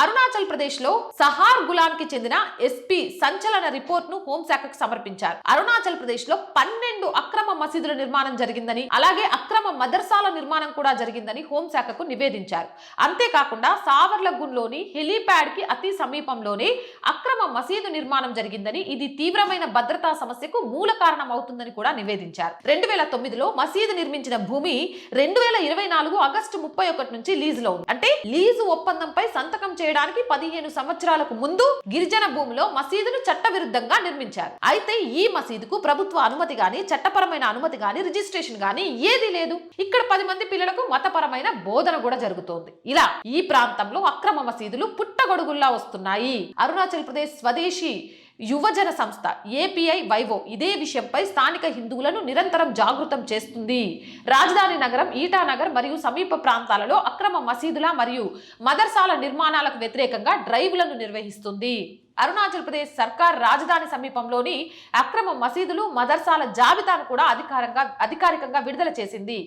అరుణాచల్ ప్రదేశ్ లో సహార్ గులాన్ కి చెందిన ఎస్పీ సంచలన రిపోర్ట్ ను హోంశాఖకు సమర్పించారు. అరుణాచల్ ప్రదేశ్ లో 12 అక్రమ మసీదుల నిర్మాణం జరిగిందని, అలాగే అక్రమ మదర్సాల నిర్మాణం కూడా జరిగిందని హోంశాఖకు నివేదించారు. అంతేకాకుండా సావర్లగున్ లోని హెలీప్యాడ్ కి అతి సమీపంలోనే అక్రమ మసీదు నిర్మాణం జరిగిందని, ఇది తీవ్రమైన భద్రతా సమస్యకు మూల కారణం అవుతుందని కూడా నివేదించారు. 2009లో మసీదు నిర్మించిన భూమి 2024 ఆగస్టు 31 నుంచి లీజులో ఉంది. అంటే లీజు ఒప్పందంపై సంతకం చేయడానికి 15 సంవత్సరాలకు ముందు గిరిజన భూమిలో మసీదును చట్టవిరుద్ధంగా నిర్మించారు. అయితే ఈ మసీదుకు ప్రభుత్వ అనుమతి గాని, చట్టపరమైన అనుమతి గాని, రిజిస్ట్రేషన్ గాని ఏదీ లేదు. ఇక్కడ 10 మంది పిల్లలకు మతపరమైన బోధన కూడా జరుగుతోంది. ఇలా ఈ ప్రాంతంలో అక్రమ మసీదులు పుట్టగొడుగుల్లా వస్తున్నాయి. అరుణాచల్ ప్రదేశ్ స్వదేశీ యువజన సంస్థ ఏపీఐ వైవో ఇదే విషయంపై స్థానిక హిందువులను నిరంతరం జాగృతం చేస్తుంది. రాజధాని నగరం ఈటానగర్ మరియు సమీప ప్రాంతాలలో అక్రమ మసీదుల మరియు మదర్సాల నిర్మాణాలకు వ్యతిరేకంగా డ్రైవ్లను నిర్వహిస్తుంది. అరుణాచల్ ప్రదేశ్ సర్కార్ రాజధాని సమీపంలోని అక్రమ మసీదులు, మదర్సాల జాబితాను కూడా అధికారికంగా విడుదల చేసింది.